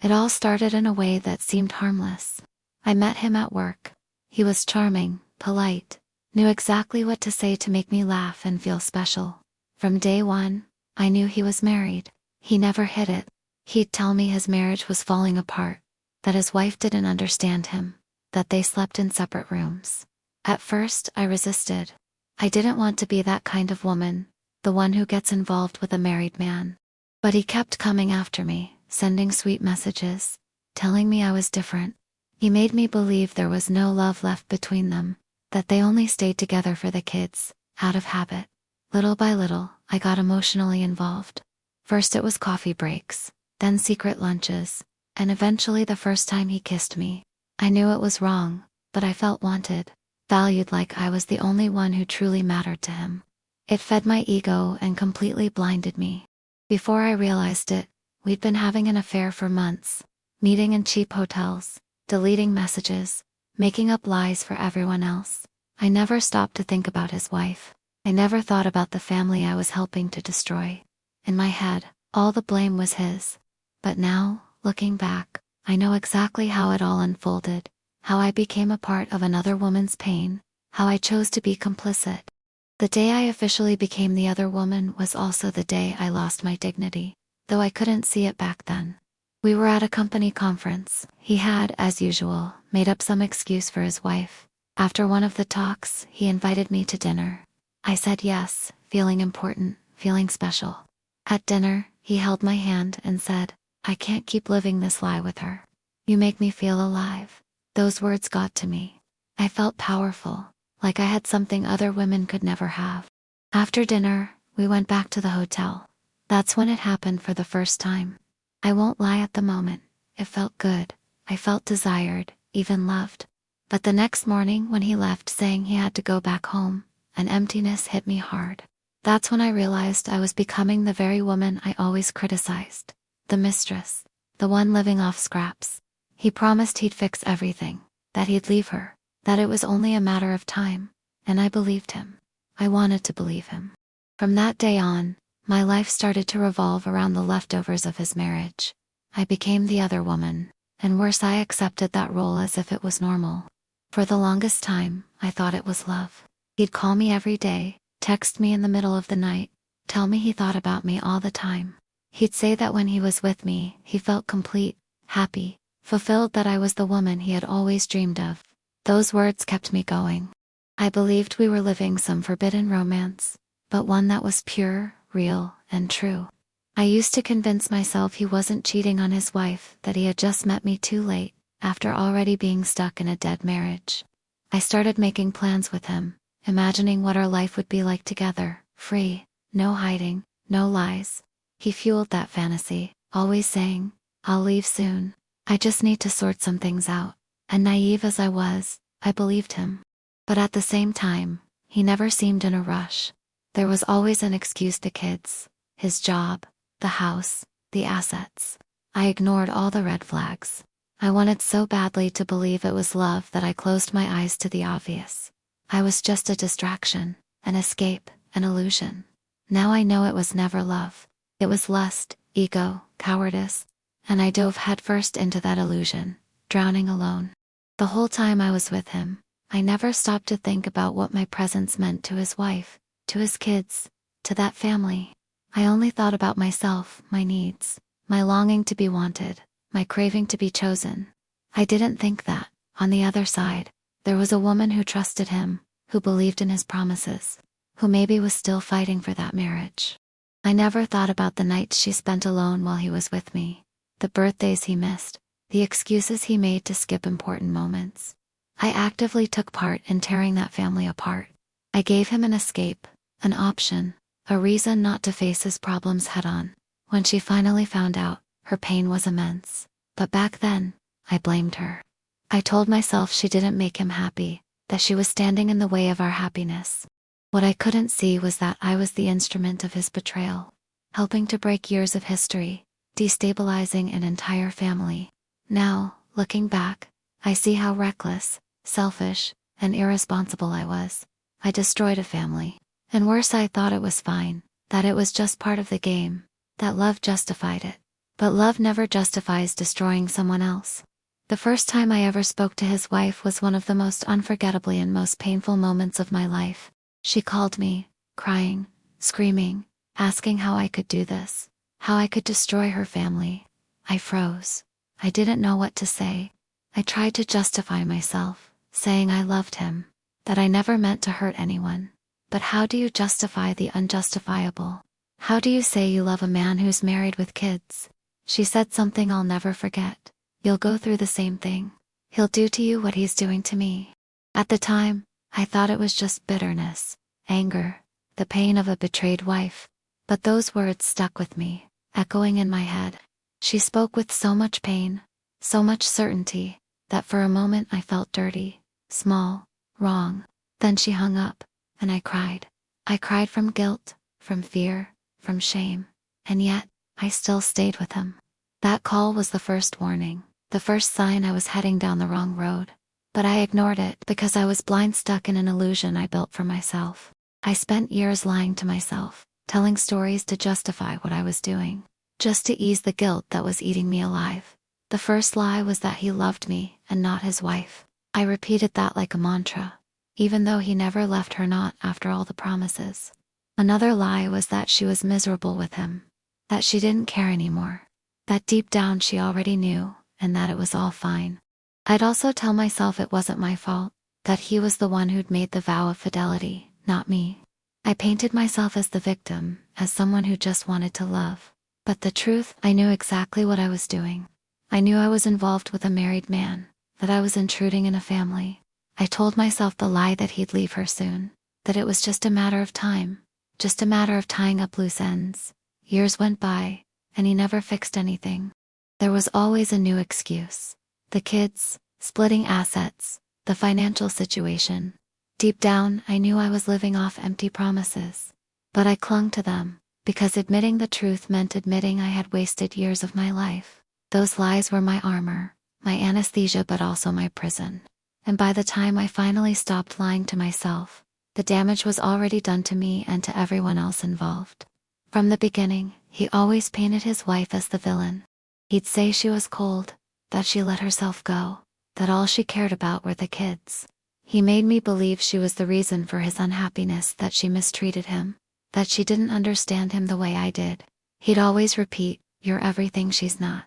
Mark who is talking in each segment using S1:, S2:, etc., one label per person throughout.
S1: It all started in a way that seemed harmless. I met him at work. He was charming, polite, knew exactly what to say to make me laugh and feel special. From day one, I knew he was married. He never hid it. He'd tell me his marriage was falling apart, that his wife didn't understand him, that they slept in separate rooms. At first, I resisted. I didn't want to be that kind of woman, the one who gets involved with a married man. But he kept coming after me, sending sweet messages, telling me I was different. He made me believe there was no love left between them, that they only stayed together for the kids, out of habit. Little by little, I got emotionally involved. First it was coffee breaks, then secret lunches, and eventually the first time he kissed me. I knew it was wrong, but I felt wanted, valued, like I was the only one who truly mattered to him. It fed my ego and completely blinded me. Before I realized it, we'd been having an affair for months, meeting in cheap hotels, deleting messages, making up lies for everyone else. I never stopped to think about his wife. I never thought about the family I was helping to destroy. In my head, all the blame was his. But now, looking back, I know exactly how it all unfolded, how I became a part of another woman's pain, how I chose to be complicit. The day I officially became the other woman was also the day I lost my dignity, though I couldn't see it back then. We were at a company conference. He had, as usual, made up some excuse for his wife. After one of the talks, he invited me to dinner. I said yes, feeling important, feeling special. At dinner, he held my hand and said, "I can't keep living this lie with her. You make me feel alive." Those words got to me. I felt powerful, like I had something other women could never have. After dinner, we went back to the hotel. That's when it happened for the first time. I won't lie, at the moment, it felt good. I felt desired, even loved. But the next morning when he left saying he had to go back home, an emptiness hit me hard. That's when I realized I was becoming the very woman I always criticized. The mistress. The one living off scraps. He promised he'd fix everything, that he'd leave her, that it was only a matter of time, and I believed him. I wanted to believe him. From that day on, my life started to revolve around the leftovers of his marriage. I became the other woman, and worse, I accepted that role as if it was normal. For the longest time, I thought it was love. He'd call me every day, text me in the middle of the night, tell me he thought about me all the time. He'd say that when he was with me, he felt complete, happy, fulfilled, that I was the woman he had always dreamed of. Those words kept me going. I believed we were living some forbidden romance, but one that was pure, real, and true. I used to convince myself he wasn't cheating on his wife, that he had just met me too late, after already being stuck in a dead marriage. I started making plans with him, imagining what our life would be like together, free, no hiding, no lies. He fueled that fantasy, always saying, "I'll leave soon. I just need to sort some things out." And naive as I was, I believed him. But at the same time, he never seemed in a rush. There was always an excuse: the kids, his job, the house, the assets. I ignored all the red flags. I wanted so badly to believe it was love that I closed my eyes to the obvious. I was just a distraction, an escape, an illusion. Now I know it was never love. It was lust, ego, cowardice, and I dove headfirst into that illusion, drowning alone. The whole time I was with him, I never stopped to think about what my presence meant to his wife, to his kids, to that family. I only thought about myself, my needs, my longing to be wanted, my craving to be chosen. I didn't think that, on the other side, there was a woman who trusted him, who believed in his promises, who maybe was still fighting for that marriage. I never thought about the nights she spent alone while he was with me, the birthdays he missed, the excuses he made to skip important moments. I actively took part in tearing that family apart. I gave him an escape, an option, a reason not to face his problems head on. When she finally found out, her pain was immense. But back then, I blamed her. I told myself she didn't make him happy, that she was standing in the way of our happiness. What I couldn't see was that I was the instrument of his betrayal, helping to break years of history, destabilizing an entire family. Now, looking back, I see how reckless, selfish, and irresponsible I was. I destroyed a family. And worse, I thought it was fine, that it was just part of the game, that love justified it. But love never justifies destroying someone else. The first time I ever spoke to his wife was one of the most unforgettably and most painful moments of my life. She called me, crying, screaming, asking how I could do this, how I could destroy her family. I froze. I didn't know what to say. I tried to justify myself, saying I loved him, that I never meant to hurt anyone. But how do you justify the unjustifiable? How do you say you love a man who's married with kids? She said something I'll never forget. You'll go through the same thing. He'll do to you what he's doing to me. At the time, I thought it was just bitterness, anger, the pain of a betrayed wife. But those words stuck with me, echoing in my head. She spoke with so much pain, so much certainty, that for a moment I felt dirty, small, wrong. Then she hung up, and I cried. I cried from guilt, from fear, from shame. And yet, I still stayed with him. That call was the first warning, the first sign I was heading down the wrong road. But I ignored it because I was blind, stuck in an illusion I built for myself. I spent years lying to myself, telling stories to justify what I was doing, just to ease the guilt that was eating me alive. The first lie was that he loved me and not his wife. I repeated that like a mantra, even though he never left her, not after all the promises. Another lie was that she was miserable with him, that she didn't care anymore, that deep down she already knew, and that it was all fine. I'd also tell myself it wasn't my fault, that he was the one who'd made the vow of fidelity, not me. I painted myself as the victim, as someone who just wanted to love. But the truth, I knew exactly what I was doing. I knew I was involved with a married man, that I was intruding in a family. I told myself the lie that he'd leave her soon, that it was just a matter of time, just a matter of tying up loose ends. Years went by, and he never fixed anything. There was always a new excuse. The kids, splitting assets, the financial situation. Deep down, I knew I was living off empty promises. But I clung to them, because admitting the truth meant admitting I had wasted years of my life. Those lies were my armor, my anesthesia, but also my prison. And by the time I finally stopped lying to myself, the damage was already done to me and to everyone else involved. From the beginning, he always painted his wife as the villain. He'd say she was cold, that she let herself go, that all she cared about were the kids. He made me believe she was the reason for his unhappiness, that she mistreated him, that she didn't understand him the way I did. He'd always repeat, "You're everything she's not.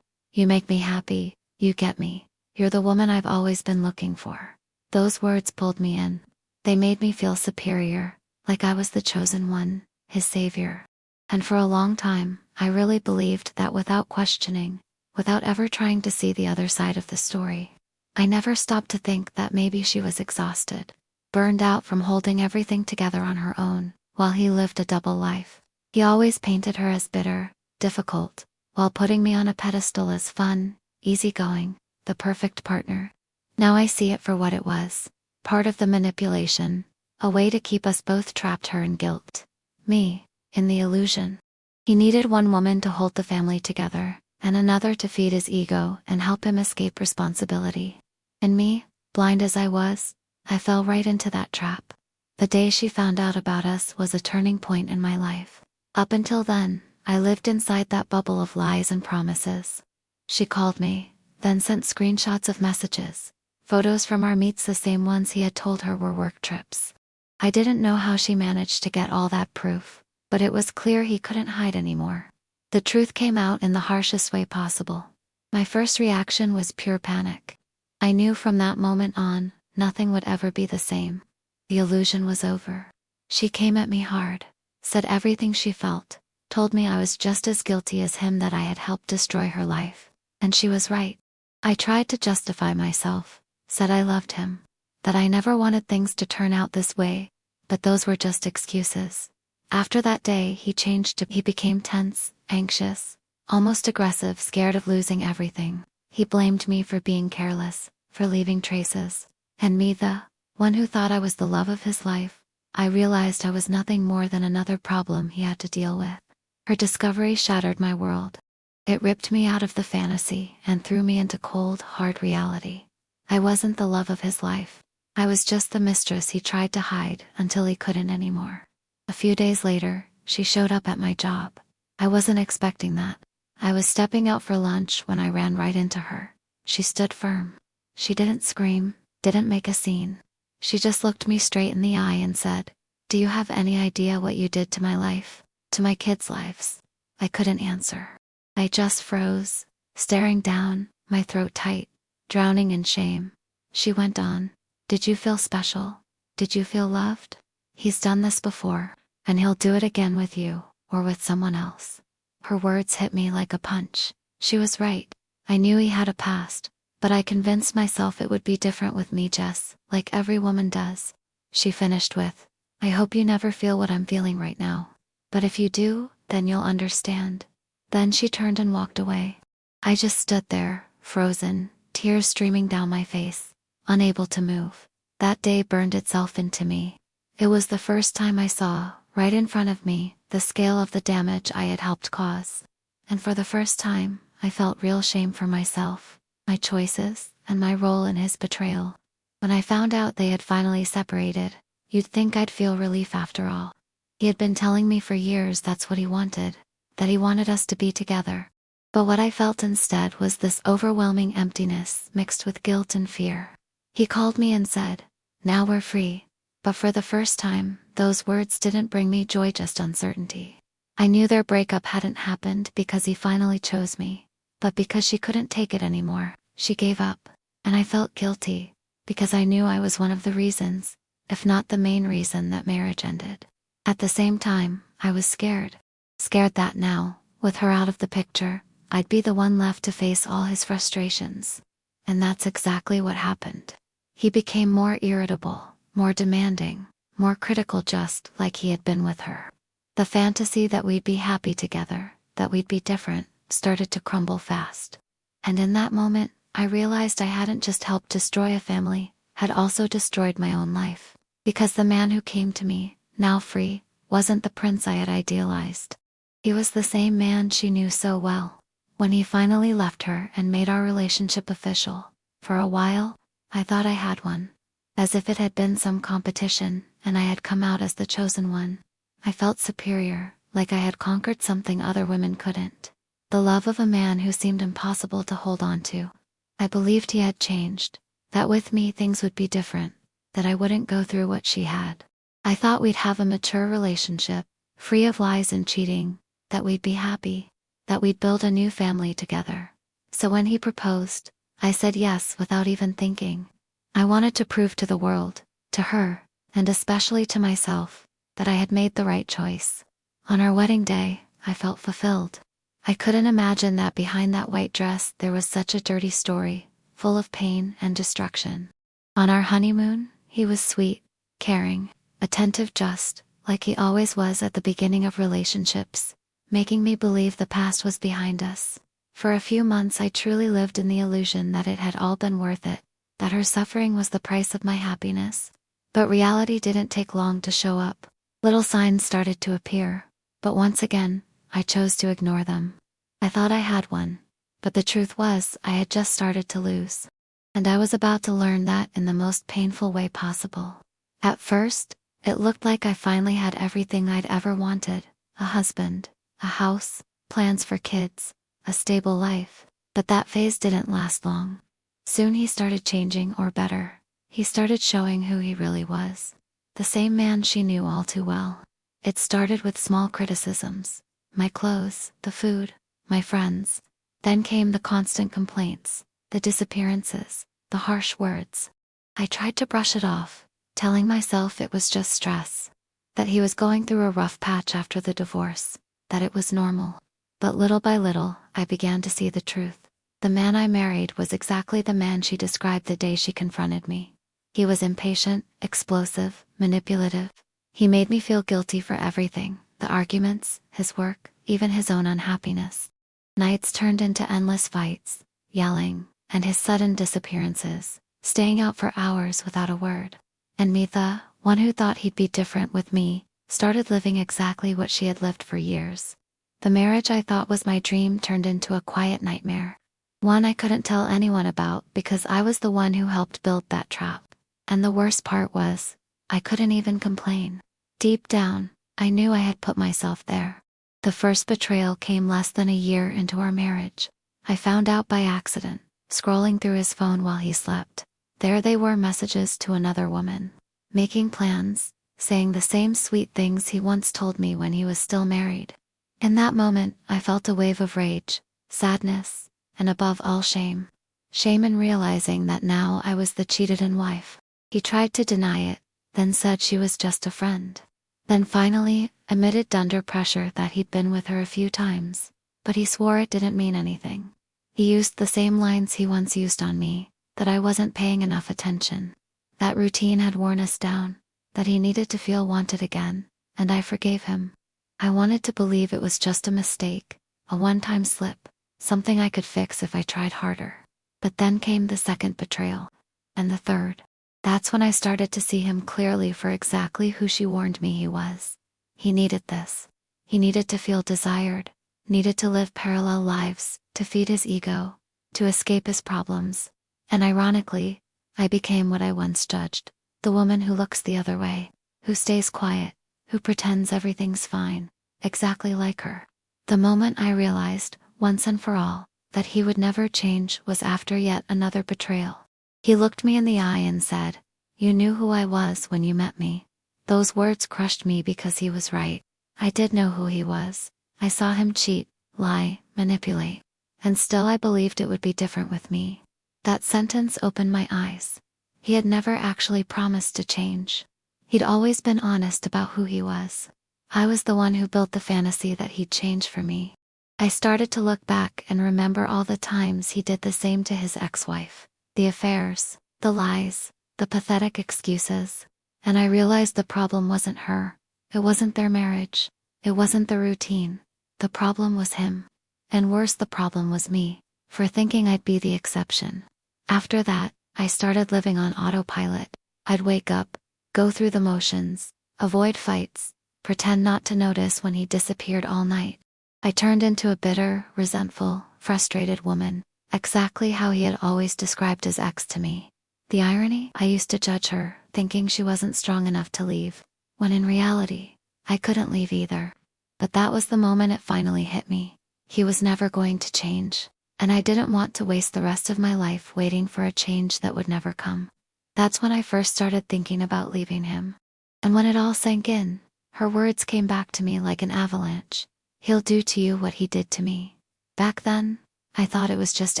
S1: You make me happy, you get me, you're the woman I've always been looking for." Those words pulled me in. They made me feel superior, like I was the chosen one, his savior. And for a long time, I really believed that without questioning, without ever trying to see the other side of the story. I never stopped to think that maybe she was exhausted, burned out from holding everything together on her own, while he lived a double life. He always painted her as bitter, difficult, while putting me on a pedestal as fun, easygoing, the perfect partner. Now I see it for what it was, part of the manipulation, a way to keep us both trapped, her in guilt, me, in the illusion. He needed one woman to hold the family together, and another to feed his ego and help him escape responsibility. And me, blind as I was, I fell right into that trap. The day she found out about us was a turning point in my life. Up until then, I lived inside that bubble of lies and promises. She called me, then sent screenshots of messages, photos from our meets, the same ones he had told her were work trips. I didn't know how she managed to get all that proof, but it was clear he couldn't hide anymore. The truth came out in the harshest way possible. My first reaction was pure panic. I knew from that moment on, nothing would ever be the same. The illusion was over. She came at me hard, said everything she felt, told me I was just as guilty as him, that I had helped destroy her life. And she was right. I tried to justify myself, said I loved him, that I never wanted things to turn out this way, but those were just excuses. After that day, he changed. He became tense, anxious, almost aggressive, scared of losing everything. He blamed me for being careless, for leaving traces. And me, the one who thought I was the love of his life, I realized I was nothing more than another problem he had to deal with. Her discovery shattered my world. It ripped me out of the fantasy and threw me into cold, hard reality. I wasn't the love of his life. I was just the mistress he tried to hide until he couldn't anymore. A few days later, she showed up at my job. I wasn't expecting that. I was stepping out for lunch when I ran right into her. She stood firm. She didn't scream, didn't make a scene. She just looked me straight in the eye and said, "Do you have any idea what you did to my life? To my kids' lives?" I couldn't answer. I just froze, staring down, my throat tight, drowning in shame. She went on, "Did you feel special? Did you feel loved? He's done this before, and he'll do it again with you, or with someone else." Her words hit me like a punch. She was right. I knew he had a past, but I convinced myself it would be different with me, Jess, like every woman does. She finished with, "I hope you never feel what I'm feeling right now. But if you do, then you'll understand." Then she turned and walked away. I just stood there, frozen, tears streaming down my face, unable to move. That day burned itself into me. It was the first time I saw, right in front of me, the scale of the damage I had helped cause. And for the first time, I felt real shame for myself, my choices, and my role in his betrayal. When I found out they had finally separated, you'd think I'd feel relief after all. He had been telling me for years that's what he wanted, that he wanted us to be together. But what I felt instead was this overwhelming emptiness mixed with guilt and fear. He called me and said, "Now we're free." But for the first time, those words didn't bring me joy, just uncertainty. I knew their breakup hadn't happened because he finally chose me, but because she couldn't take it anymore, she gave up. And I felt guilty, because I knew I was one of the reasons, if not the main reason, that marriage ended. At the same time, I was scared. Scared that now, with her out of the picture, I'd be the one left to face all his frustrations. And that's exactly what happened. He became more irritable, more demanding, more critical, just like he had been with her. The fantasy that we'd be happy together, that we'd be different, started to crumble fast. And in that moment, I realized I hadn't just helped destroy a family, had also destroyed my own life. Because the man who came to me, now free, wasn't the prince I had idealized. He was the same man she knew so well. When he finally left her and made our relationship official, for a while, I thought I had one. As if it had been some competition, and I had come out as the chosen one. I felt superior, like I had conquered something other women couldn't. The love of a man who seemed impossible to hold on to. I believed he had changed, that with me things would be different, that I wouldn't go through what she had. I thought we'd have a mature relationship, free of lies and cheating, that we'd be happy, that we'd build a new family together. So when he proposed, I said yes without even thinking. I wanted to prove to the world, to her, and especially to myself, that I had made the right choice. On our wedding day, I felt fulfilled. I couldn't imagine that behind that white dress there was such a dirty story, full of pain and destruction. On our honeymoon, he was sweet, caring, attentive, just like he always was at the beginning of relationships, making me believe the past was behind us. For a few months I truly lived in the illusion that it had all been worth it, that her suffering was the price of my happiness. But reality didn't take long to show up. Little signs started to appear, but once again, I chose to ignore them. I thought I had one, but the truth was I had just started to lose. And I was about to learn that in the most painful way possible. At first, it looked like I finally had everything I'd ever wanted: a husband, a house, plans for kids, a stable life. But that phase didn't last long. Soon he started changing, or better, he started showing who he really was. The same man she knew all too well. It started with small criticisms: my clothes, the food, my friends. Then came the constant complaints, the disappearances, the harsh words. I tried to brush it off, telling myself it was just stress, that he was going through a rough patch after the divorce, that it was normal. But little by little, I began to see the truth. The man I married was exactly the man she described the day she confronted me. He was impatient, explosive, manipulative. He made me feel guilty for everything: the arguments, his work, even his own unhappiness. Nights turned into endless fights, yelling, and his sudden disappearances, staying out for hours without a word. And me, the one who thought he'd be different with me, started living exactly what she had lived for years. The marriage I thought was my dream turned into a quiet nightmare. One I couldn't tell anyone about because I was the one who helped build that trap. And the worst part was, I couldn't even complain. Deep down, I knew I had put myself there. The first betrayal came less than a year into our marriage. I found out by accident, scrolling through his phone while he slept. There they were, messages to another woman, making plans, saying the same sweet things he once told me when he was still married. In that moment, I felt a wave of rage, sadness, and above all shame. Shame in realizing that now I was the cheated-on wife. He tried to deny it, then said she was just a friend. Then finally, admitted under pressure that he'd been with her a few times, but he swore it didn't mean anything. He used the same lines he once used on me, that I wasn't paying enough attention. That routine had worn us down, that he needed to feel wanted again, and I forgave him. I wanted to believe it was just a mistake, a one-time slip, something I could fix if I tried harder. But then came the second betrayal, and the third. That's when I started to see him clearly for exactly who she warned me he was. He needed this. He needed to feel desired, needed to live parallel lives, to feed his ego, to escape his problems. And ironically, I became what I once judged, the woman who looks the other way, who stays quiet, who pretends everything's fine, exactly like her. The moment I realized, once and for all, that he would never change was after yet another betrayal. He looked me in the eye and said, "You knew who I was when you met me." Those words crushed me because he was right. I did know who he was. I saw him cheat, lie, manipulate. And still I believed it would be different with me. That sentence opened my eyes. He had never actually promised to change. He'd always been honest about who he was. I was the one who built the fantasy that he'd change for me. I started to look back and remember all the times he did the same to his ex-wife. The affairs, the lies, the pathetic excuses. And I realized the problem wasn't her. It wasn't their marriage. It wasn't the routine. The problem was him. And worse, the problem was me, for thinking I'd be the exception. After that, I started living on autopilot. I'd wake up, go through the motions, avoid fights, pretend not to notice when he disappeared all night. I turned into a bitter, resentful, frustrated woman, exactly how he had always described his ex to me. The irony? I used to judge her, thinking she wasn't strong enough to leave, when in reality, I couldn't leave either. But that was the moment it finally hit me. He was never going to change, and I didn't want to waste the rest of my life waiting for a change that would never come. That's when I first started thinking about leaving him. And when it all sank in, her words came back to me like an avalanche. "He'll do to you what he did to me." Back then, I thought it was just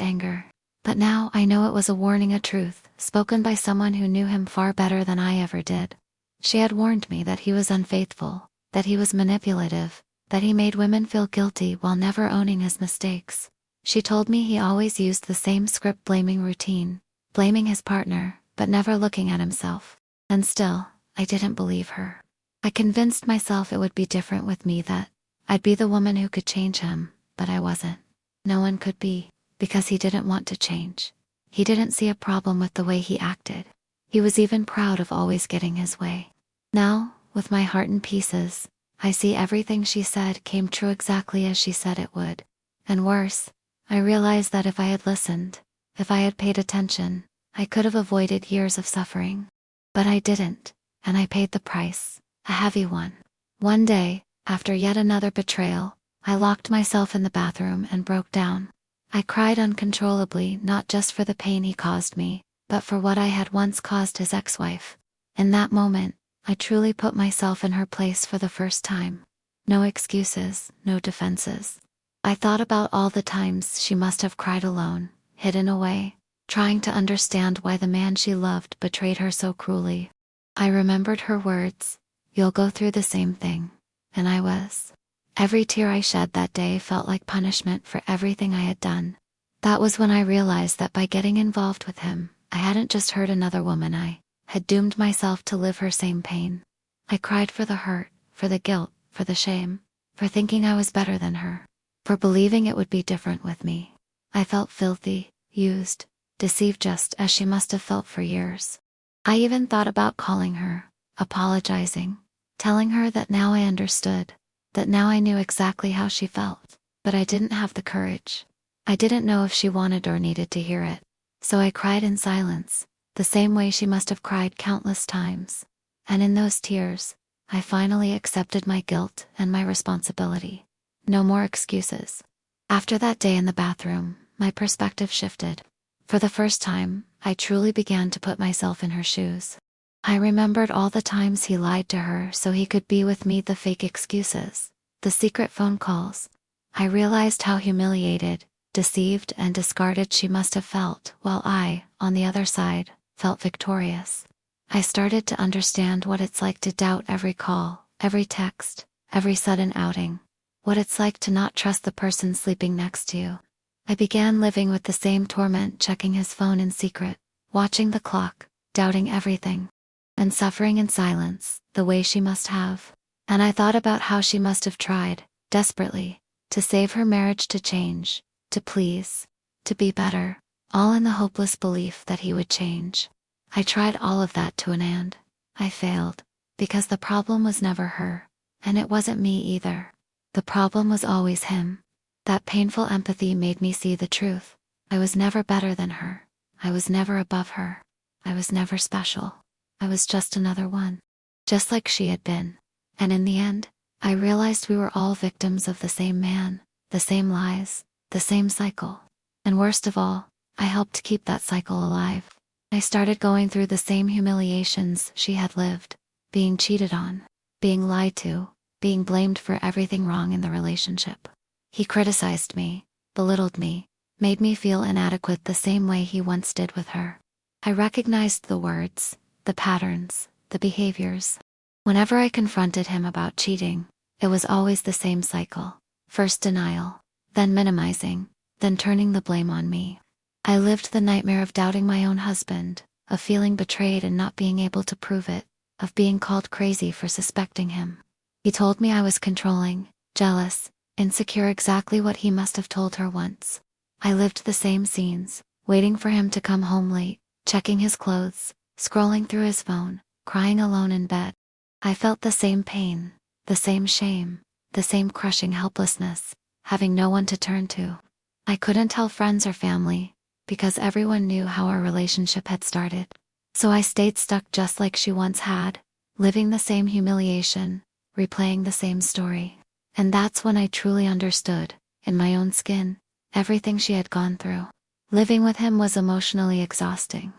S1: anger. But now I know it was a warning, a truth, spoken by someone who knew him far better than I ever did. She had warned me that he was unfaithful, that he was manipulative, that he made women feel guilty while never owning his mistakes. She told me he always used the same script, blaming routine, blaming his partner, but never looking at himself. And still, I didn't believe her. I convinced myself it would be different with me, that I'd be the woman who could change him, but I wasn't. No one could be, because he didn't want to change. He didn't see a problem with the way he acted. He was even proud of always getting his way. Now, with my heart in pieces, I see everything she said came true exactly as she said it would. And worse, I realize that if I had listened, if I had paid attention, I could have avoided years of suffering. But I didn't, and I paid the price, a heavy one. One day, after yet another betrayal, I locked myself in the bathroom and broke down. I cried uncontrollably, not just for the pain he caused me, but for what I had once caused his ex-wife. In that moment, I truly put myself in her place for the first time. No excuses, no defenses. I thought about all the times she must have cried alone, hidden away, trying to understand why the man she loved betrayed her so cruelly. I remembered her words, "You'll go through the same thing." And I was. Every tear I shed that day felt like punishment for everything I had done. That was when I realized that by getting involved with him, I hadn't just hurt another woman, I had doomed myself to live her same pain. I cried for the hurt, for the guilt, for the shame, for thinking I was better than her, for believing it would be different with me. I felt filthy, used, deceived, just as she must have felt for years. I even thought about calling her, apologizing, telling her that now I understood, that now I knew exactly how she felt, but I didn't have the courage. I didn't know if she wanted or needed to hear it. So I cried in silence, the same way she must have cried countless times. And in those tears, I finally accepted my guilt and my responsibility. No more excuses. After that day in the bathroom, my perspective shifted. For the first time, I truly began to put myself in her shoes. I remembered all the times he lied to her so he could be with me, the fake excuses, the secret phone calls. I realized how humiliated, deceived, and discarded she must have felt, while I, on the other side, felt victorious. I started to understand what it's like to doubt every call, every text, every sudden outing. What it's like to not trust the person sleeping next to you. I began living with the same torment, checking his phone in secret, watching the clock, doubting everything, and suffering in silence, the way she must have. And I thought about how she must have tried, desperately, to save her marriage, to change, to please, to be better, all in the hopeless belief that he would change. I tried all of that to an end. I failed, because the problem was never her, and it wasn't me either. The problem was always him. That painful empathy made me see the truth. I was never better than her. I was never above her. I was never special. I was just another one. Just like she had been. And in the end, I realized we were all victims of the same man, the same lies, the same cycle. And worst of all, I helped keep that cycle alive. I started going through the same humiliations she had lived, being cheated on, being lied to, being blamed for everything wrong in the relationship. He criticized me, belittled me, made me feel inadequate the same way he once did with her. I recognized the words, the patterns, the behaviors. Whenever I confronted him about cheating, it was always the same cycle. First denial, then minimizing, then turning the blame on me. I lived the nightmare of doubting my own husband, of feeling betrayed and not being able to prove it, of being called crazy for suspecting him. He told me I was controlling, jealous, insecure, exactly what he must have told her once. I lived the same scenes, waiting for him to come home late, checking his clothes, scrolling through his phone, crying alone in bed. I felt the same pain, the same shame, the same crushing helplessness, having no one to turn to. I couldn't tell friends or family, because everyone knew how our relationship had started. So I stayed stuck just like she once had, living the same humiliation, replaying the same story. And that's when I truly understood, in my own skin, everything she had gone through. Living with him was emotionally exhausting.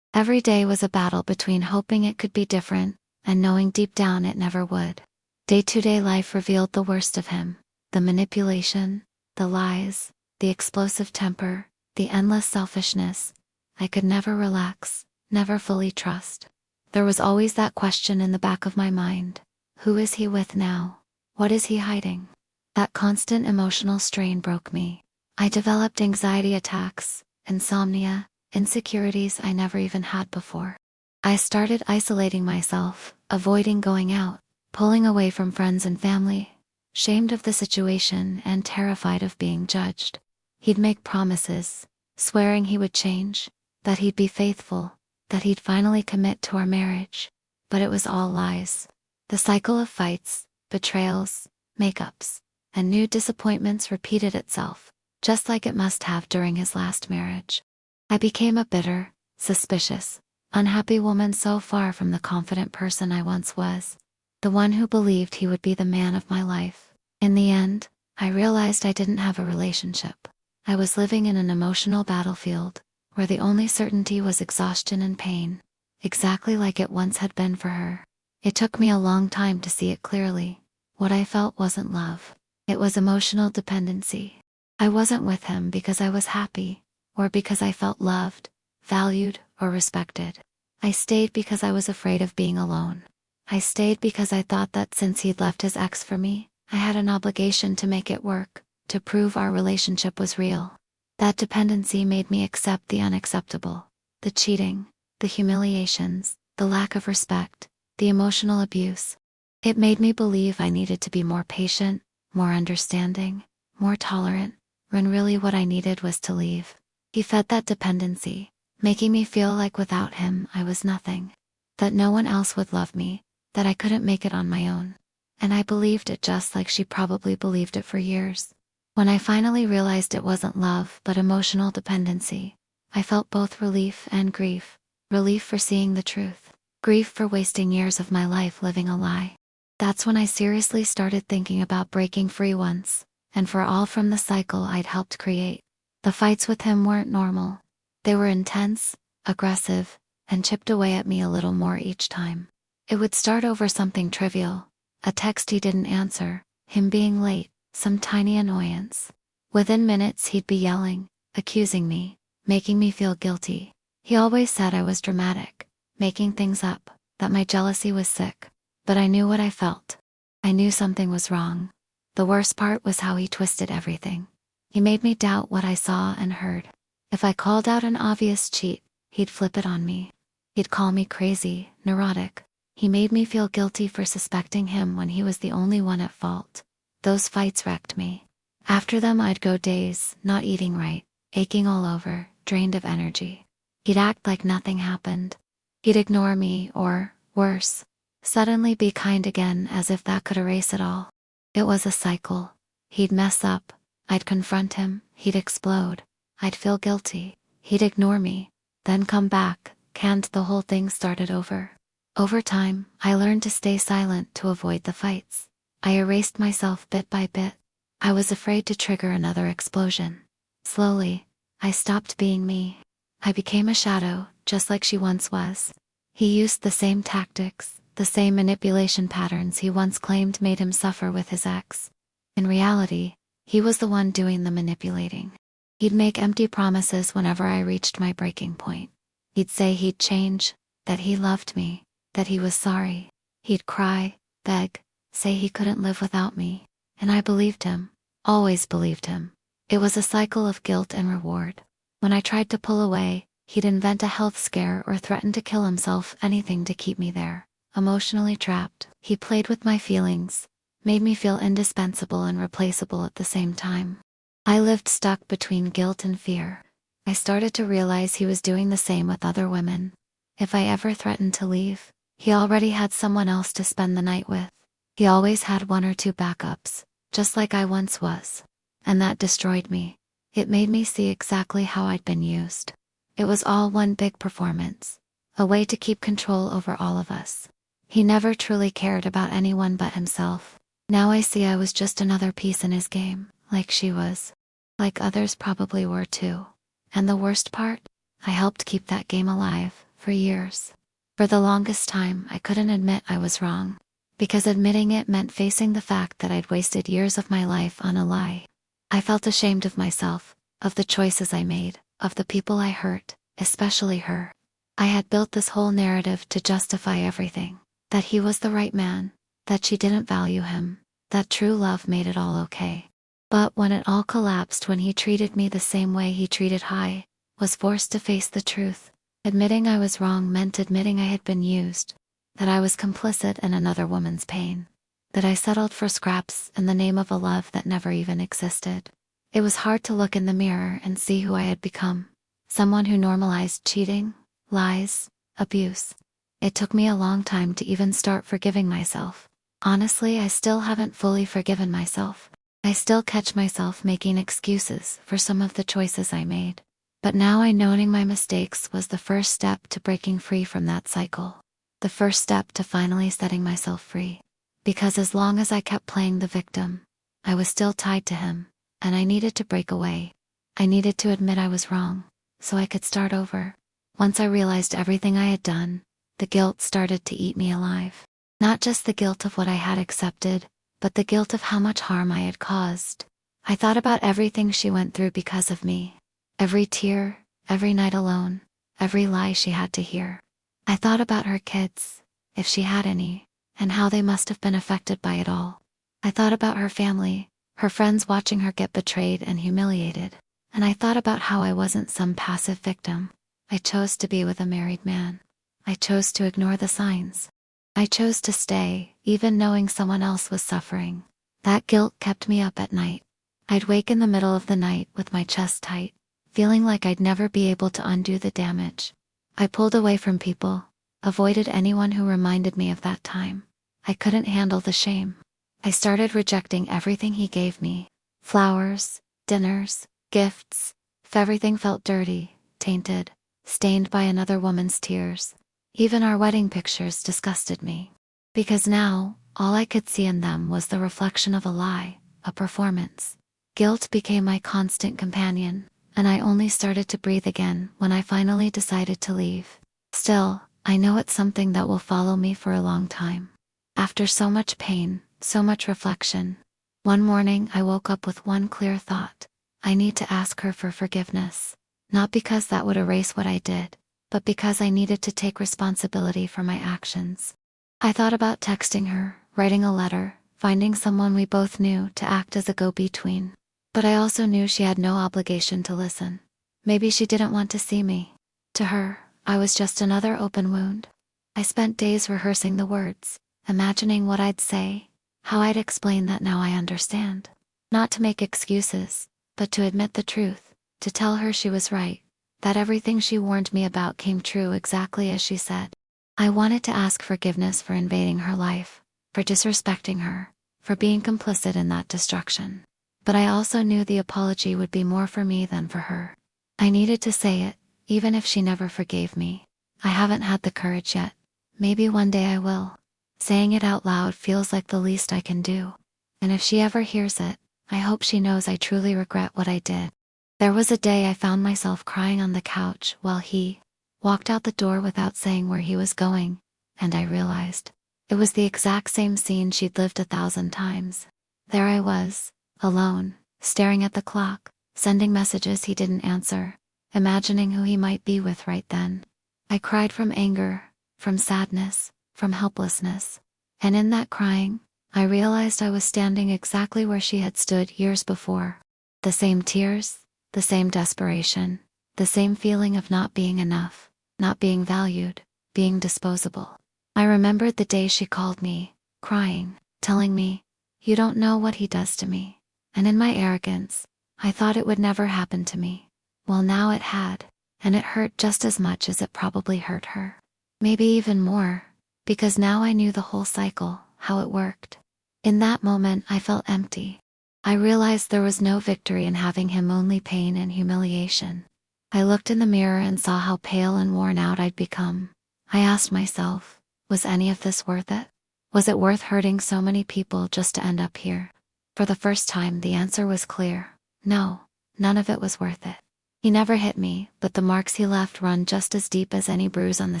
S1: Every day was a battle between hoping it could be different, and knowing deep down it never would. Day-to-day life revealed the worst of him, the manipulation, the lies, the explosive temper, the endless selfishness. I could never relax, never fully trust. There was always that question in the back of my mind. Who is he with now? What is he hiding? That constant emotional strain broke me. I developed anxiety attacks, insomnia, insecurities I never even had before. I started isolating myself, avoiding going out, pulling away from friends and family, shamed of the situation and terrified of being judged. He'd make promises, swearing he would change, that he'd be faithful, that he'd finally commit to our marriage. But it was all lies. The cycle of fights, betrayals, makeups, and new disappointments repeated itself, just like it must have during his last marriage. I became a bitter, suspicious, unhappy woman, so far from the confident person I once was, the one who believed he would be the man of my life. In the end, I realized I didn't have a relationship. I was living in an emotional battlefield, where the only certainty was exhaustion and pain, exactly like it once had been for her. It took me a long time to see it clearly. What I felt wasn't love. It was emotional dependency. I wasn't with him because I was happy, or because I felt loved, valued, or respected. I stayed because I was afraid of being alone. I stayed because I thought that since he'd left his ex for me, I had an obligation to make it work, to prove our relationship was real. That dependency made me accept the unacceptable, the cheating, the humiliations, the lack of respect, the emotional abuse. It made me believe I needed to be more patient, more understanding, more tolerant, when really what I needed was to leave. He fed that dependency, making me feel like without him I was nothing, that no one else would love me, that I couldn't make it on my own. And I believed it just like she probably believed it for years. When I finally realized it wasn't love but emotional dependency, I felt both relief and grief. Relief for seeing the truth, grief for wasting years of my life living a lie. That's when I seriously started thinking about breaking free once and for all from the cycle I'd helped create. The fights with him weren't normal. They were intense, aggressive, and chipped away at me a little more each time. It would start over something trivial, a text he didn't answer, him being late, some tiny annoyance. Within minutes he'd be yelling, accusing me, making me feel guilty. He always said I was dramatic, making things up, that my jealousy was sick. But I knew what I felt. I knew something was wrong. The worst part was how he twisted everything. He made me doubt what I saw and heard. If I called out an obvious cheat, he'd flip it on me. He'd call me crazy, neurotic. He made me feel guilty for suspecting him when he was the only one at fault. Those fights wrecked me. After them I'd go days, not eating right, aching all over, drained of energy. He'd act like nothing happened. He'd ignore me or, worse, suddenly be kind again as if that could erase it all. It was a cycle. He'd mess up, I'd confront him, he'd explode. I'd feel guilty, he'd ignore me, then come back, and the whole thing started over. Over time, I learned to stay silent to avoid the fights. I erased myself bit by bit. I was afraid to trigger another explosion. Slowly, I stopped being me. I became a shadow, just like she once was. He used the same tactics, the same manipulation patterns he once claimed made him suffer with his ex. In reality, he was the one doing the manipulating. He'd make empty promises whenever I reached my breaking point. He'd say he'd change, that he loved me, that he was sorry. He'd cry, beg, say he couldn't live without me. And I believed him, always believed him. It was a cycle of guilt and reward. When I tried to pull away, he'd invent a health scare or threaten to kill himself, anything to keep me there. Emotionally trapped, he played with my feelings, made me feel indispensable and replaceable at the same time. I lived stuck between guilt and fear. I started to realize he was doing the same with other women. If I ever threatened to leave, he already had someone else to spend the night with. He always had one or two backups, just like I once was. And that destroyed me. It made me see exactly how I'd been used. It was all one big performance, a way to keep control over all of us. He never truly cared about anyone but himself. Now I see I was just another piece in his game, like she was. Like others probably were too. And the worst part? I helped keep that game alive, for years. For the longest time, I couldn't admit I was wrong. Because admitting it meant facing the fact that I'd wasted years of my life on a lie. I felt ashamed of myself, of the choices I made, of the people I hurt, especially her. I had built this whole narrative to justify everything. That he was the right man, that she didn't value him, that true love made it all okay. But when it all collapsed, when he treated me the same way he treated Hai, was forced to face the truth. Admitting I was wrong meant admitting I had been used, that I was complicit in another woman's pain, that I settled for scraps in the name of a love that never even existed. It was hard to look in the mirror and see who I had become. Someone who normalized cheating, lies, abuse. It took me a long time to even start forgiving myself. Honestly, I still haven't fully forgiven myself. I still catch myself making excuses for some of the choices I made. But now I know owning my mistakes was the first step to breaking free from that cycle. The first step to finally setting myself free. Because as long as I kept playing the victim, I was still tied to him, and I needed to break away. I needed to admit I was wrong, so I could start over. Once I realized everything I had done, the guilt started to eat me alive. Not just the guilt of what I had accepted, but the guilt of how much harm I had caused. I thought about everything she went through because of me. Every tear, every night alone, every lie she had to hear. I thought about her kids, if she had any, and how they must have been affected by it all. I thought about her family, her friends watching her get betrayed and humiliated. And I thought about how I wasn't some passive victim. I chose to be with a married man. I chose to ignore the signs. I chose to stay, even knowing someone else was suffering. That guilt kept me up at night. I'd wake in the middle of the night with my chest tight, feeling like I'd never be able to undo the damage. I pulled away from people, avoided anyone who reminded me of that time. I couldn't handle the shame. I started rejecting everything he gave me. Flowers, dinners, gifts. If everything felt dirty, tainted, stained by another woman's tears. Even our wedding pictures disgusted me. Because now, all I could see in them was the reflection of a lie, a performance. Guilt became my constant companion, and I only started to breathe again when I finally decided to leave. Still, I know it's something that will follow me for a long time. After so much pain, so much reflection, one morning I woke up with one clear thought. I need to ask her for forgiveness. Not because that would erase what I did, but because I needed to take responsibility for my actions. I thought about texting her, writing a letter, finding someone we both knew to act as a go-between. But I also knew she had no obligation to listen. Maybe she didn't want to see me. To her, I was just another open wound. I spent days rehearsing the words, imagining what I'd say, how I'd explain that now I understand. Not to make excuses, but to admit the truth, to tell her she was right, that everything she warned me about came true exactly as she said. I wanted to ask forgiveness for invading her life, for disrespecting her, for being complicit in that destruction. But I also knew the apology would be more for me than for her. I needed to say it, even if she never forgave me. I haven't had the courage yet. Maybe one day I will. Saying it out loud feels like the least I can do. And if she ever hears it, I hope she knows I truly regret what I did. There was a day I found myself crying on the couch while he walked out the door without saying where he was going, and I realized it was the exact same scene she'd lived 1,000 times. There I was, alone, staring at the clock, sending messages he didn't answer, imagining who he might be with right then. I cried from anger, from sadness, from helplessness. And in that crying, I realized I was standing exactly where she had stood years before. The same tears, the same desperation, the same feeling of not being enough, not being valued, being disposable. I remembered the day she called me, crying, telling me, "You don't know what he does to me." And in my arrogance, I thought it would never happen to me. Well, now it had, and it hurt just as much as it probably hurt her. Maybe even more, because now I knew the whole cycle, how it worked. In that moment I felt empty. I realized there was no victory in having him, only pain and humiliation. I looked in the mirror and saw how pale and worn out I'd become. I asked myself, was any of this worth it? Was it worth hurting so many people just to end up here? For the first time the answer was clear. No, none of it was worth it. He never hit me, but the marks he left run just as deep as any bruise on the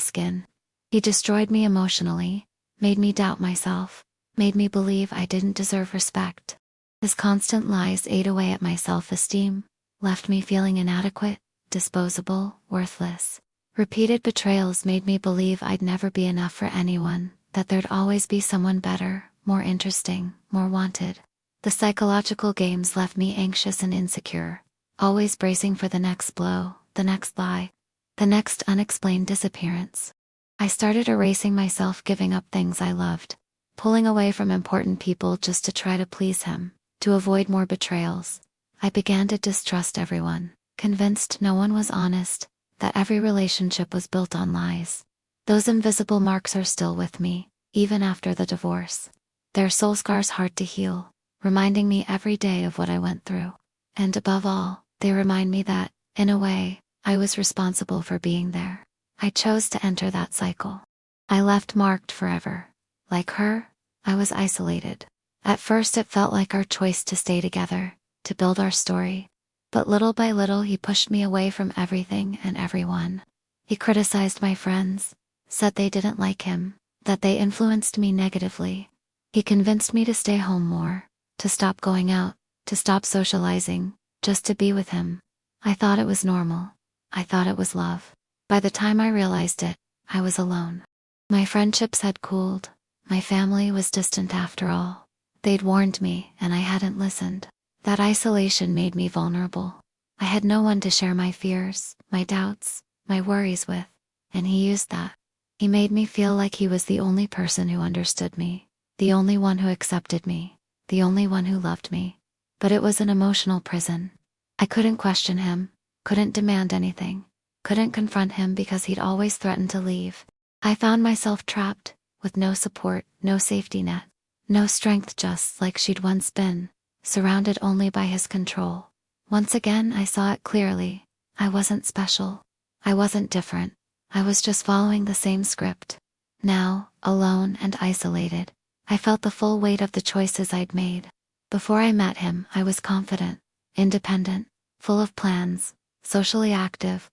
S1: skin. He destroyed me emotionally, made me doubt myself, made me believe I didn't deserve respect. His constant lies ate away at my self-esteem, left me feeling inadequate, disposable, worthless. Repeated betrayals made me believe I'd never be enough for anyone, that there'd always be someone better, more interesting, more wanted. The psychological games left me anxious and insecure, always bracing for the next blow, the next lie, the next unexplained disappearance. I started erasing myself, giving up things I loved, pulling away from important people just to try to please him, to avoid more betrayals. I began to distrust everyone, convinced no one was honest, that every relationship was built on lies. Those invisible marks are still with me, even after the divorce. They're soul scars hard to heal, reminding me every day of what I went through. And above all, they remind me that, in a way, I was responsible for being there. I chose to enter that cycle. I left marked forever. Like her, I was isolated. At first it felt like our choice to stay together, to build our story. But little by little he pushed me away from everything and everyone. He criticized my friends, said they didn't like him, that they influenced me negatively. He convinced me to stay home more, to stop going out, to stop socializing, just to be with him. I thought it was normal. I thought it was love. By the time I realized it, I was alone. My friendships had cooled. My family was distant after all. They'd warned me, and I hadn't listened. That isolation made me vulnerable. I had no one to share my fears, my doubts, my worries with, and he used that. He made me feel like he was the only person who understood me, the only one who accepted me, the only one who loved me. But it was an emotional prison. I couldn't question him, couldn't demand anything, couldn't confront him because he'd always threatened to leave. I found myself trapped, with no support, no safety net, no strength, just like she'd once been, surrounded only by his control. Once again I saw it clearly. I wasn't special. I wasn't different. I was just following the same script. Now, alone and isolated, I felt the full weight of the choices I'd made. Before I met him, I was confident. independent, full of plans, socially active,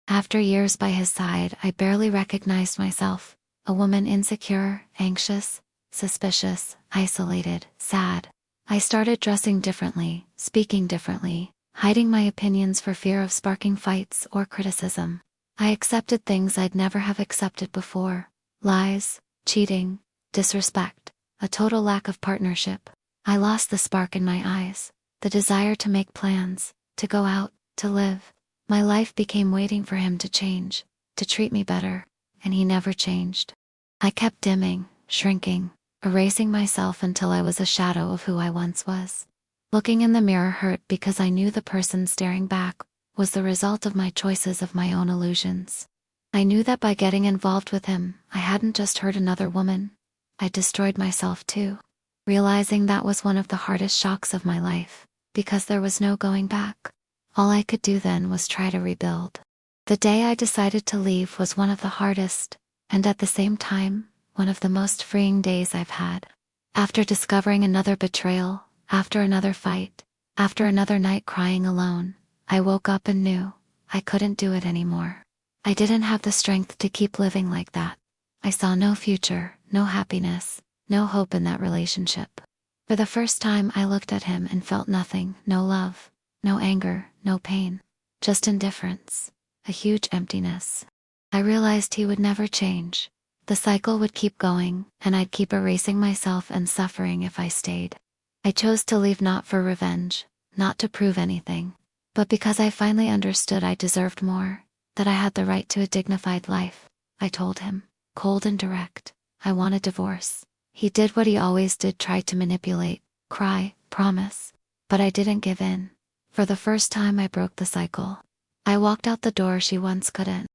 S1: After years by his side, I barely recognized myself, a woman insecure, anxious, suspicious, isolated, sad. I started dressing differently, speaking differently, hiding my opinions for fear of sparking fights or criticism. I accepted things I'd never have accepted before: lies, cheating, disrespect, a total lack of partnership. I lost the spark in my eyes, the desire to make plans, to go out, to live. My life became waiting for him to change, to treat me better, and he never changed. I kept dimming, shrinking, erasing myself until I was a shadow of who I once was. Looking in the mirror hurt because I knew the person staring back was the result of my choices, of my own illusions. I knew that by getting involved with him, I hadn't just hurt another woman, I destroyed myself too. Realizing that was one of the hardest shocks of my life, because there was no going back. All I could do then was try to rebuild. The day I decided to leave was one of the hardest, and at the same time, one of the most freeing days I've had. After discovering another betrayal, after another fight, after another night crying alone, I woke up and knew I couldn't do it anymore. I didn't have the strength to keep living like that. I saw no future, no happiness, no hope in that relationship. For the first time, I looked at him and felt nothing: no love, no anger, no pain, just indifference, a huge emptiness. I realized he would never change. The cycle would keep going, and I'd keep erasing myself and suffering if I stayed. I chose to leave, not for revenge, not to prove anything, but because I finally understood I deserved more, that I had the right to a dignified life. I told him, cold and direct, I want a divorce. He did what he always did: tried to manipulate, cry, promise. But I didn't give in. For the first time, I broke the cycle. I walked out the door she once couldn't.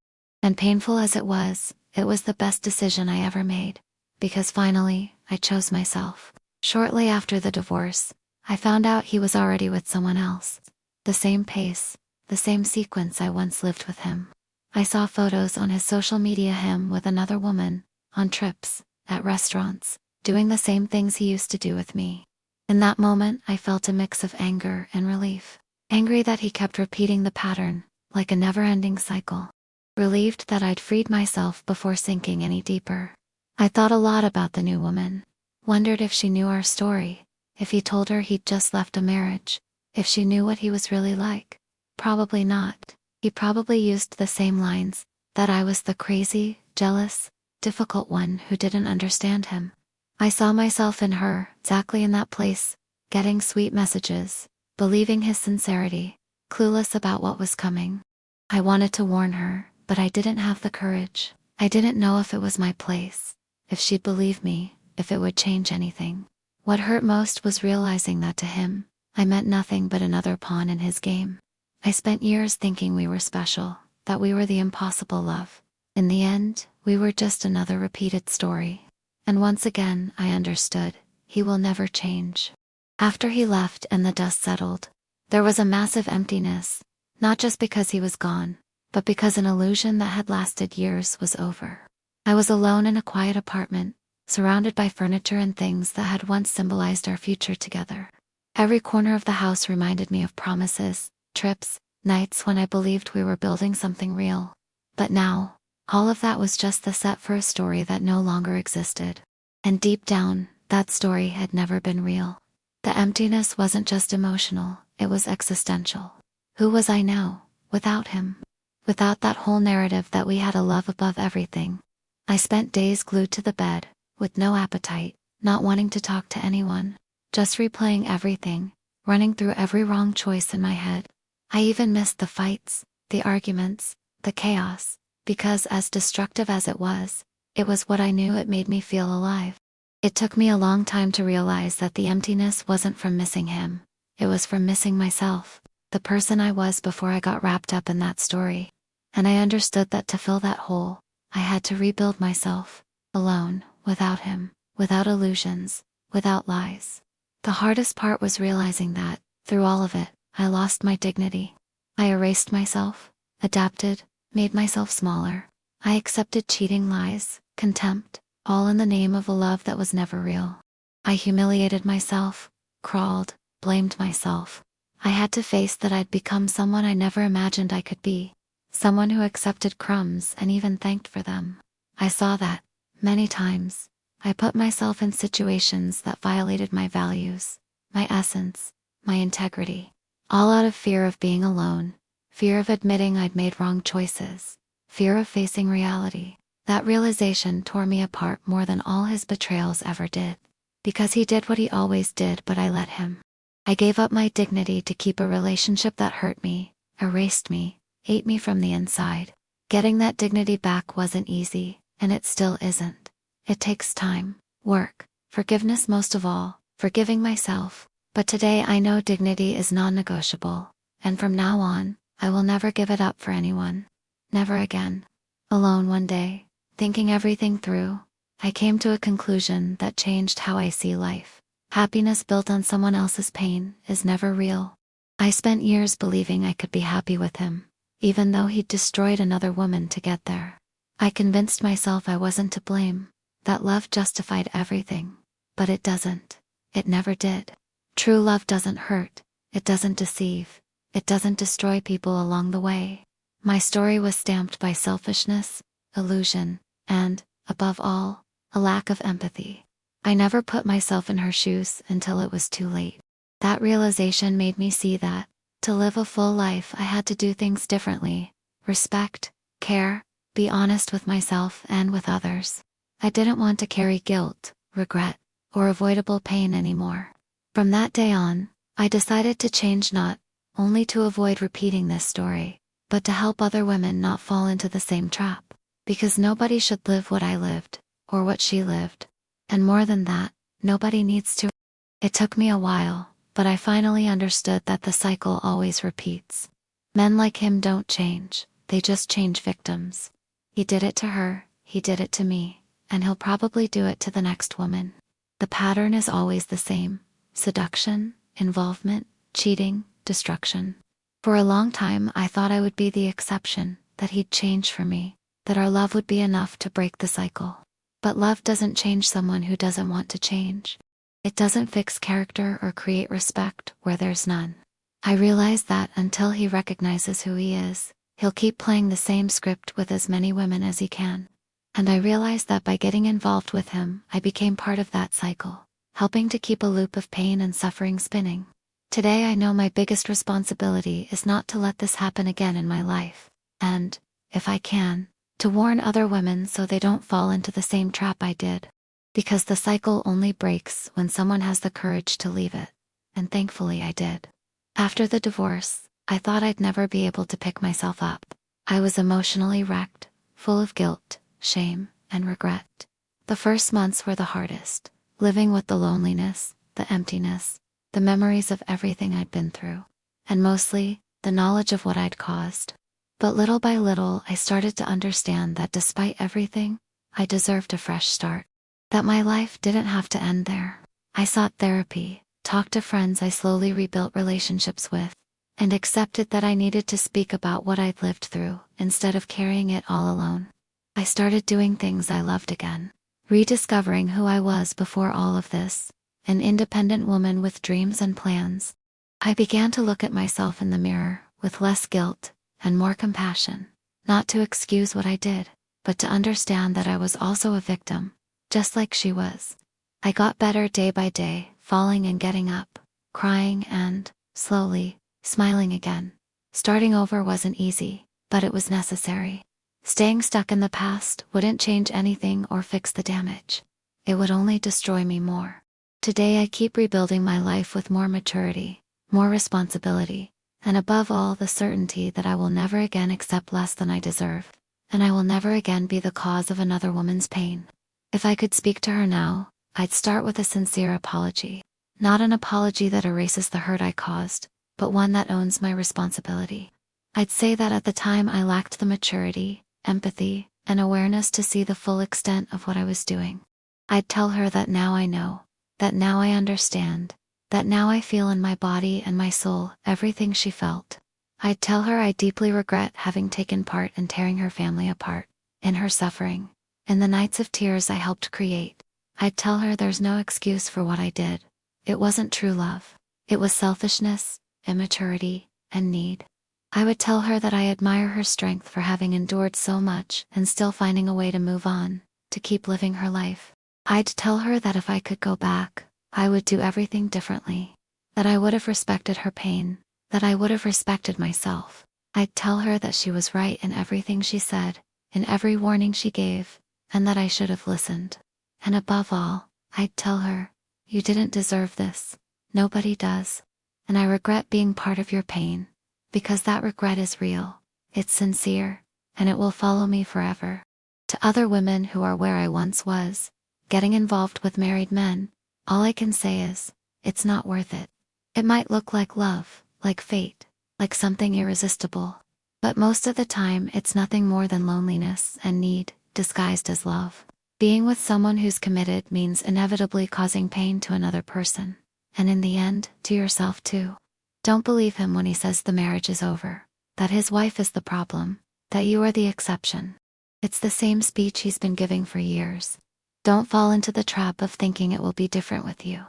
S1: And painful as it was the best decision I ever made, because finally, I chose myself. Shortly after the divorce, I found out he was already with someone else. The same pace, the same sequence I once lived with him. I saw photos on his social media, him with another woman, on trips, at restaurants, doing the same things he used to do with me. In that moment, I felt a mix of anger and relief. Angry that he kept repeating the pattern, like a never-ending cycle. Relieved that I'd freed myself before sinking any deeper. I thought a lot about the new woman. Wondered if she knew our story, if he told her he'd just left a marriage, if she knew what he was really like. Probably not. He probably used the same lines, that I was the crazy, jealous, difficult one who didn't understand him. I saw myself in her, exactly in that place, getting sweet messages, believing his sincerity, clueless about what was coming. I wanted to warn her, but I didn't have the courage. I didn't know if it was my place, if she'd believe me, if it would change anything. What hurt most was realizing that to him, I meant nothing but another pawn in his game. I spent years thinking we were special, that we were the impossible love. In the end, we were just another repeated story. And once again, I understood, he will never change. After he left and the dust settled, there was a massive emptiness, not just because he was gone, but because an illusion that had lasted years was over. I was alone in a quiet apartment, surrounded by furniture and things that had once symbolized our future together. Every corner of the house reminded me of promises, trips, nights when I believed we were building something real. But now, all of that was just the set for a story that no longer existed. And deep down, that story had never been real. The emptiness wasn't just emotional, it was existential. Who was I now, without him? Without that whole narrative that we had a love above everything. I spent days glued to the bed, with no appetite, not wanting to talk to anyone, just replaying everything, running through every wrong choice in my head. I even missed the fights, the arguments, the chaos, because as destructive as it was what I knew. It made me feel alive. It took me a long time to realize that the emptiness wasn't from missing him, it was from missing myself, the person I was before I got wrapped up in that story. And I understood that to fill that hole, I had to rebuild myself, alone, without him, without illusions, without lies. The hardest part was realizing that, through all of it, I lost my dignity. I erased myself, adapted, made myself smaller. I accepted cheating, lies, contempt, all in the name of a love that was never real. I humiliated myself, crawled, blamed myself. I had to face that I'd become someone I never imagined I could be. Someone who accepted crumbs and even thanked for them. I saw that, many times, I put myself in situations that violated my values, my essence, my integrity. All out of fear of being alone, fear of admitting I'd made wrong choices, fear of facing reality. That realization tore me apart more than all his betrayals ever did. Because he did what he always did, but I let him. I gave up my dignity to keep a relationship that hurt me, erased me, ate me from the inside. Getting that dignity back wasn't easy, and it still isn't. It takes time, work, forgiveness, most of all, forgiving myself. But today I know dignity is non-negotiable, and from now on, I will never give it up for anyone. Never again. Alone one day, thinking everything through, I came to a conclusion that changed how I see life. Happiness built on someone else's pain is never real. I spent years believing I could be happy with him, even though he'd destroyed another woman to get there. I convinced myself I wasn't to blame, that love justified everything. But it doesn't. It never did. True love doesn't hurt, it doesn't deceive, it doesn't destroy people along the way. My story was stamped by selfishness, illusion, and, above all, a lack of empathy. I never put myself in her shoes until it was too late. That realization made me see that, to live a full life, I had to do things differently. Respect, care, be honest with myself and with others. I didn't want to carry guilt, regret, or avoidable pain anymore. From that day on, I decided to change, not only to avoid repeating this story, but to help other women not fall into the same trap. Because nobody should live what I lived, or what she lived. And more than that, nobody needs to. It took me a while, but I finally understood that the cycle always repeats. Men like him don't change, they just change victims. He did it to her, he did it to me, and he'll probably do it to the next woman. The pattern is always the same: seduction, involvement, cheating, destruction. For a long time I thought I would be the exception, that he'd change for me, that our love would be enough to break the cycle. But love doesn't change someone who doesn't want to change. It doesn't fix character or create respect where there's none. I realize that until he recognizes who he is, he'll keep playing the same script with as many women as he can. And I realized that by getting involved with him, I became part of that cycle, helping to keep a loop of pain and suffering spinning. Today I know my biggest responsibility is not to let this happen again in my life, and, if I can, to warn other women so they don't fall into the same trap I did. Because the cycle only breaks when someone has the courage to leave it, and thankfully I did. After the divorce, I thought I'd never be able to pick myself up. I was emotionally wrecked, full of guilt, shame, and regret. The first months were the hardest, living with the loneliness, the emptiness, the memories of everything I'd been through, and mostly, the knowledge of what I'd caused. But little by little I started to understand that despite everything, I deserved a fresh start. That my life didn't have to end there. I sought therapy, talked to friends I slowly rebuilt relationships with, and accepted that I needed to speak about what I'd lived through, instead of carrying it all alone. I started doing things I loved again, rediscovering who I was before all of this, an independent woman with dreams and plans. I began to look at myself in the mirror, with less guilt, and more compassion, not to excuse what I did, but to understand that I was also a victim, just like she was. I got better day by day, falling and getting up, crying and, slowly, smiling again. Starting over wasn't easy, but it was necessary. Staying stuck in the past wouldn't change anything or fix the damage. It would only destroy me more. Today I keep rebuilding my life with more maturity, more responsibility, and above all the certainty that I will never again accept less than I deserve, and I will never again be the cause of another woman's pain. If I could speak to her now, I'd start with a sincere apology. Not an apology that erases the hurt I caused, but one that owns my responsibility. I'd say that at the time I lacked the maturity, empathy, and awareness to see the full extent of what I was doing. I'd tell her that now I know, that now I understand, that now I feel in my body and my soul everything she felt. I'd tell her I deeply regret having taken part in tearing her family apart, in her suffering, in the nights of tears I helped create. I'd tell her there's no excuse for what I did. It wasn't true love. It was selfishness, immaturity, and need. I would tell her that I admire her strength for having endured so much and still finding a way to move on, to keep living her life. I'd tell her that if I could go back, I would do everything differently. That I would have respected her pain, that I would have respected myself. I'd tell her that she was right in everything she said, in every warning she gave, and that I should have listened. And above all, I'd tell her, you didn't deserve this. Nobody does. And I regret being part of your pain. Because that regret is real, it's sincere, and it will follow me forever. To other women who are where I once was, getting involved with married men, all I can say is, it's not worth it. It might look like love, like fate, like something irresistible, but most of the time it's nothing more than loneliness and need, disguised as love. Being with someone who's committed means inevitably causing pain to another person, and in the end, to yourself too. Don't believe him when he says the marriage is over, that his wife is the problem, that you are the exception. It's the same speech he's been giving for years. Don't fall into the trap of thinking it will be different with you.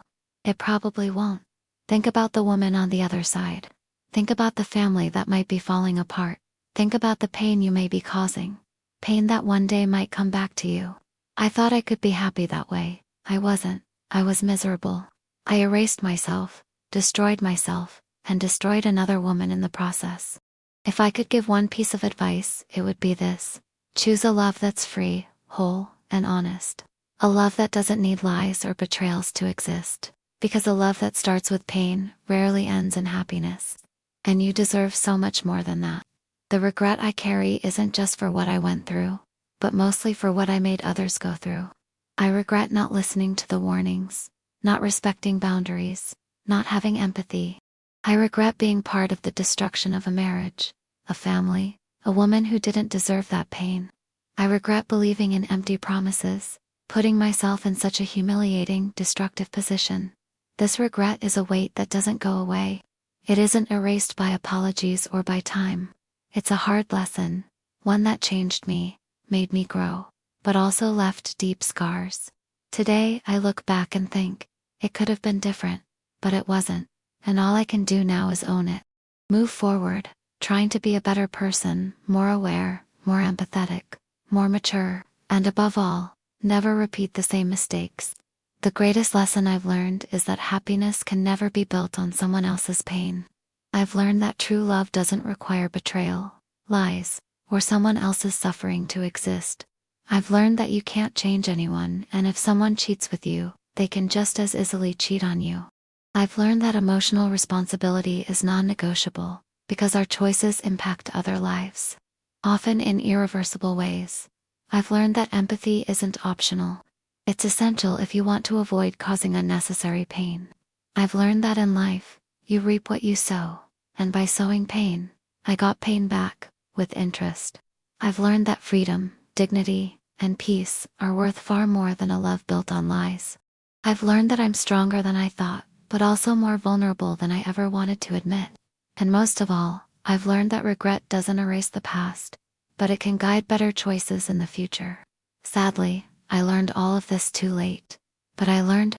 S1: It probably won't. Think about the woman on the other side. Think about the family that might be falling apart. Think about the pain you may be causing. Pain that one day might come back to you. I thought I could be happy that way. I wasn't. I was miserable. I erased myself, destroyed myself, and destroyed another woman in the process. If I could give one piece of advice, it would be this. Choose a love that's free, whole, and honest. A love that doesn't need lies or betrayals to exist. Because a love that starts with pain rarely ends in happiness. And you deserve so much more than that. The regret I carry isn't just for what I went through, but mostly for what I made others go through. I regret not listening to the warnings, not respecting boundaries, not having empathy. I regret being part of the destruction of a marriage, a family, a woman who didn't deserve that pain. I regret believing in empty promises, putting myself in such a humiliating, destructive position. This regret is a weight that doesn't go away. It isn't erased by apologies or by time. It's a hard lesson, one that changed me, made me grow, but also left deep scars. Today I look back and think, it could have been different, but it wasn't. And all I can do now is own it. Move forward, trying to be a better person, more aware, more empathetic, more mature, and above all, never repeat the same mistakes. The greatest lesson I've learned is that happiness can never be built on someone else's pain. I've learned that true love doesn't require betrayal, lies, or someone else's suffering to exist. I've learned that you can't change anyone, and if someone cheats with you, they can just as easily cheat on you. I've learned that emotional responsibility is non-negotiable, because our choices impact other lives, often in irreversible ways. I've learned that empathy isn't optional. It's essential if you want to avoid causing unnecessary pain. I've learned that in life, you reap what you sow, and by sowing pain, I got pain back, with interest. I've learned that freedom, dignity, and peace are worth far more than a love built on lies. I've learned that I'm stronger than I thought, but also more vulnerable than I ever wanted to admit. And most of all, I've learned that regret doesn't erase the past, but it can guide better choices in the future. Sadly, I learned all of this too late, but I learned